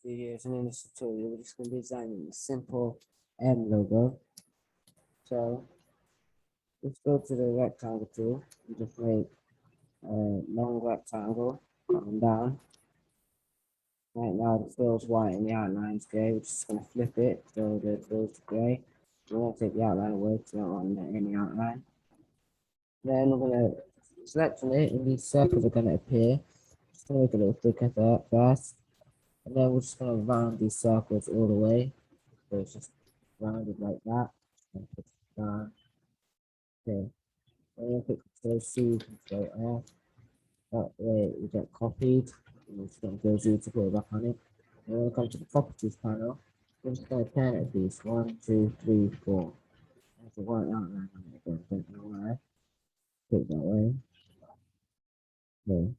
videos, and in this tutorial we're just going to be designing a simple M logo. So let's go to the rectangle tool and just make a long rectangle coming down. Right now the fill's white and the outline's grey. We're just going to flip it so the fill's grey. We're going to take the outline away because we don't want any outline. Then we're going to select on it and these circles are going to appear. Just going to make a little thicker first. And then we're just going to round these circles all the way. So it's just rounded like that. And put it down. Okay. Then click Control C, Control F. That way we get copied. And we're just going to go Z to put it back on it. And when we come to the properties panel, we're just going to turn it these 1, 2, 3, 4. There's a white outline on it again. Don't know why. Put it that way. Okay.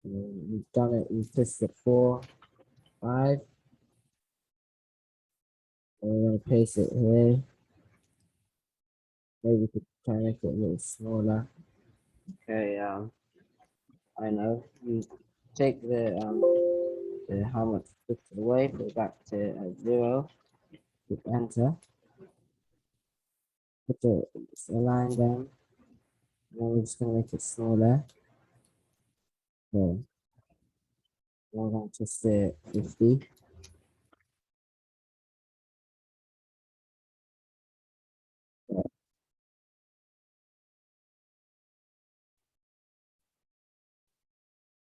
And we've done it. We've tested 4, 5. And we're going to paste it here. Maybe we could try and make it a little smaller. Okay, I know. You take the how much pixel away, put it back to 0, hit enter. Put the align them. Then we're just gonna make it smaller. So we're going to say 50.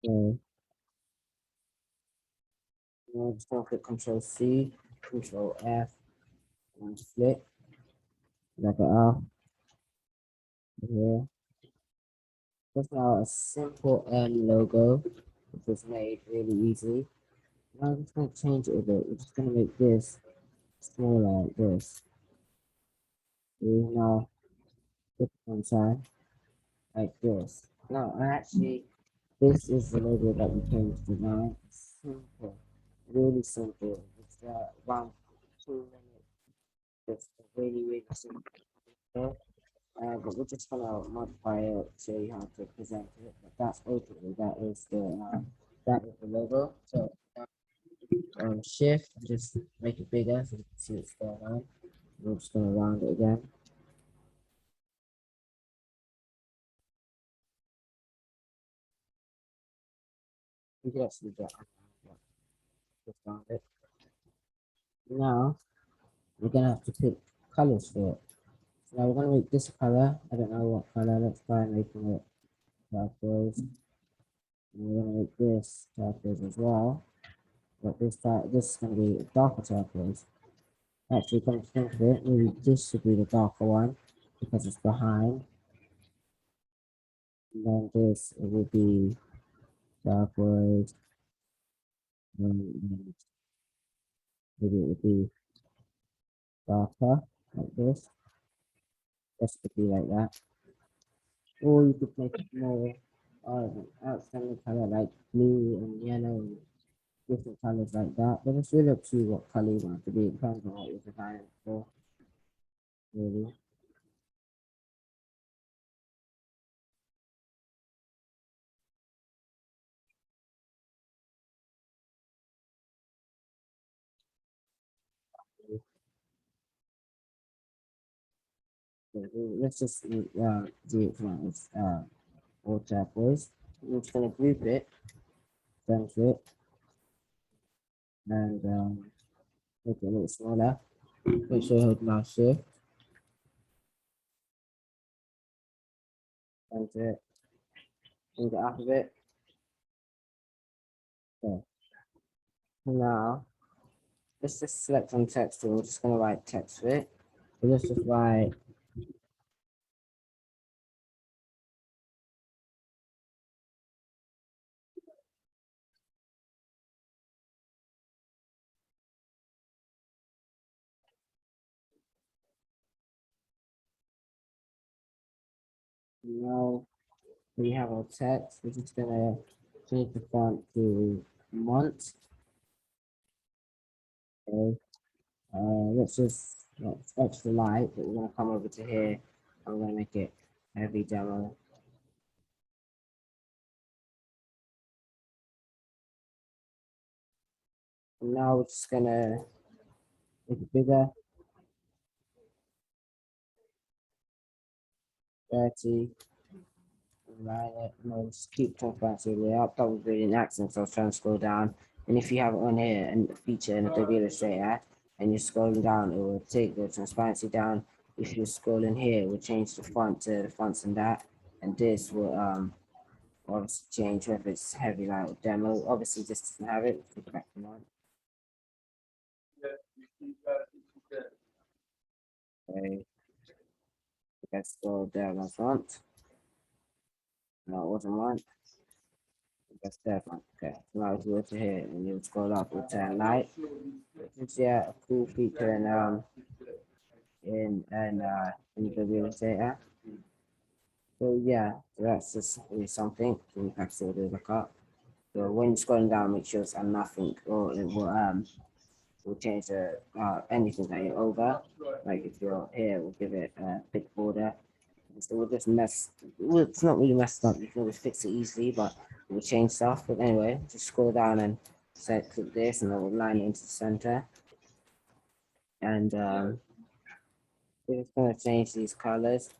So we're just gonna click Control C, Control F, and flip. Like it up here. That's now a simple M logo, which was made really easy. Now I'm just going to change it a bit. We're just going to make this smaller like this. See, now put it on side like this. Now, actually, this is the logo that we came to design. It's simple, really simple. It's 1, 2 minutes. It's really simple. But we're just gonna modify it, show you how to present it. But that's ultimately that is the logo. So shift and just make it bigger so you can see what's going on. We're just gonna round it again. You can actually get just round it. Now we're gonna have to pick colors for it. So now we're gonna make this color. I don't know what color. Let's try making it turquoise. And we're gonna make this turquoise as well. But this is gonna be a darker turquoise. Actually, come to think of it, maybe this should be the darker one because it's behind. And then this it will be turquoise. And maybe it would be darker like this. This could be like that. Or you could make it more outstanding color like blue and yellow and different colors like that. But it's really up to you what color you want it to be. It depends on what you're designing for. Really. Let's just do it from all turquoise. I'm just gonna group it, center it, and make it a little smaller. Make sure you hold mouse shift, center it, bring it up a bit. Okay. Now let's just select on text and we're just gonna write text for it. So let's just write now we have our text. We're just gonna change the font to Mont. Okay. Let's just it's extra light, but we're gonna come over to here. I'm gonna make it heavy demo. Now we're just gonna make it bigger, 30. Right, no, just keep transparency all the way up. That was really an accent, so I was trying to scroll down. And if you have it on here and feature in Adobe Illustrator and you're scrolling down, it will take the transparency down. If you're scrolling here, it will change the font to the fonts and that. And this will obviously change whether it's heavy light or demo. Obviously, this doesn't have it. Click back on. Okay, let's go down on font. No, it wasn't one. That's that one. Okay, so now if you go to here and you scroll up, it will turn light. It's yeah, a cool feature in the real estate. So yeah, so that's just really something. So we can still do back up. So when you're scrolling down, make sure it's on nothing, or it will change the anything that you're over. Like if you're here, we'll give it a big border. So we'll just well, it's not really messed up. You can always fix it easily, but we'll change stuff. But anyway, just scroll down and set click this, and then we'll line it into the center. And we're just gonna change these colors.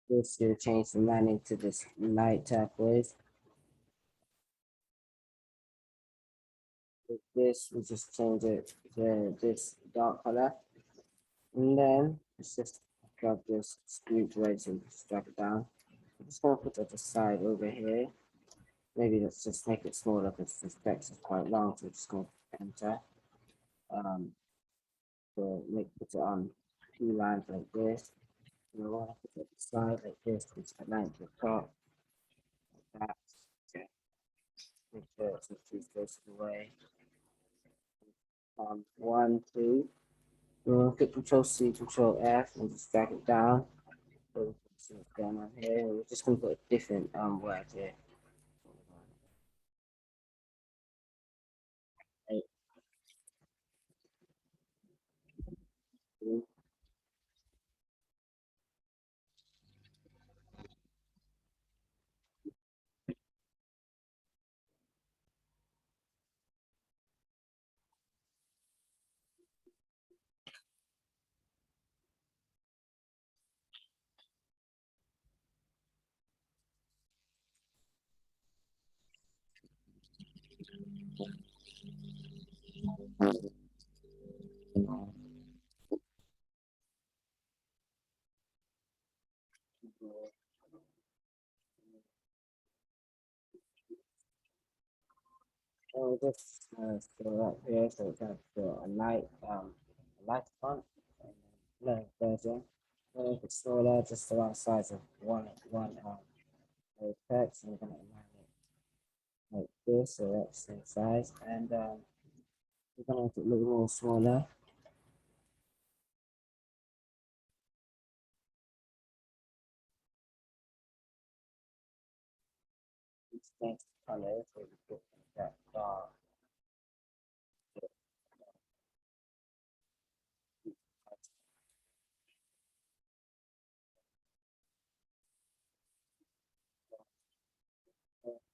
This will change the lining to this light turquoise. With this, we just change it to this dark color. And then let's just drag this screen to right and just drag it down. I'm just gonna put it to the side over here. Maybe let's just make it smaller because this text is quite long, so we're just gonna enter. So put it on two lines like this. And I want to put it to the side like this, which a line to the top. Like that. Okay. Make sure it's not too close to the way. 1, 2. Click Control C, Control F, and just drag it down. So we can see what's going on here. We're just gonna put a different word here. Right. So just scroll up here, so it's gonna put a light font, no version. If it's smaller, just around size of one text, and we're gonna align it like this, so that's the same size, and we're gonna make it a little more smaller. It's change the color, so we put that dark.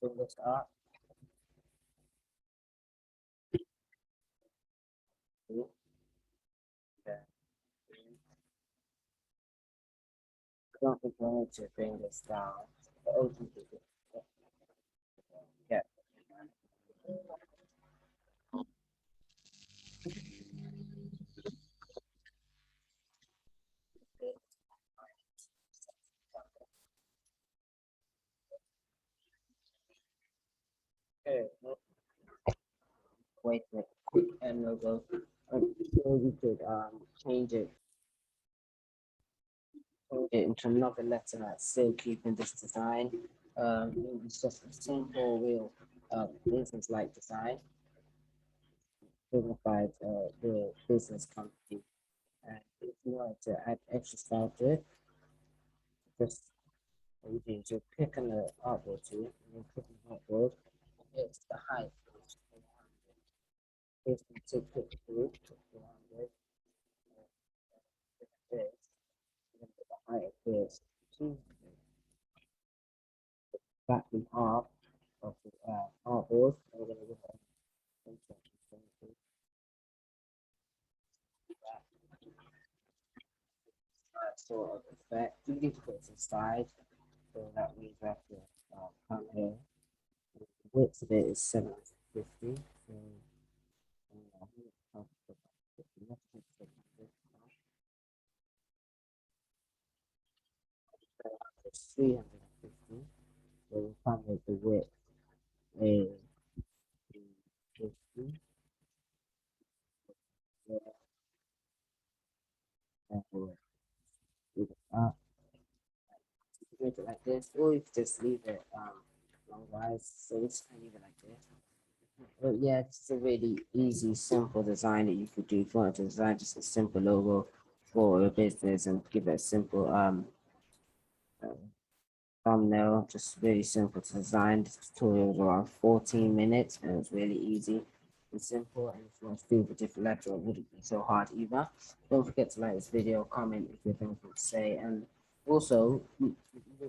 Bring this up. Okay. I don't think we need to bring this down. Yeah. Okay. Wait a minute. Quick and logo. So we could change it into another letter, still keeping this design. It's just a simple real business like design, signified the business company. And if you want to add extra style to it, just what you do, so click on the artboard tool, and then click on the artboard, it's the height. It's to click through to 400, this, and the height of this, 200, back in half of the course. I'm gonna look at that sort of effect. You need to put some side, so that means we have to come here. The width of it is 750. So it's 350. So we come with the width is 50. Yeah, and we'll leave it up. Make it like this, or you could just leave it longwise. So we just leave it like this. But yeah, it's a really easy, simple design that you could do if you want to design just a simple logo for your business and give it a simple uh, thumbnail, just really simple to design. This tutorial was around 14 minutes and it's really easy and simple. And if you want to do a different lecture, it wouldn't be so hard either. Don't forget to like this video, comment if you have anything to say, and also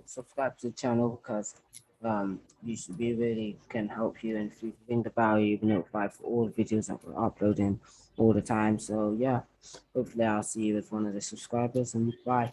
subscribe to the channel because you should be really can help you, and if you ring the bell, you'll be notified for all the videos that we're uploading all the time. So yeah, hopefully I'll see you with one of the subscribers, and bye.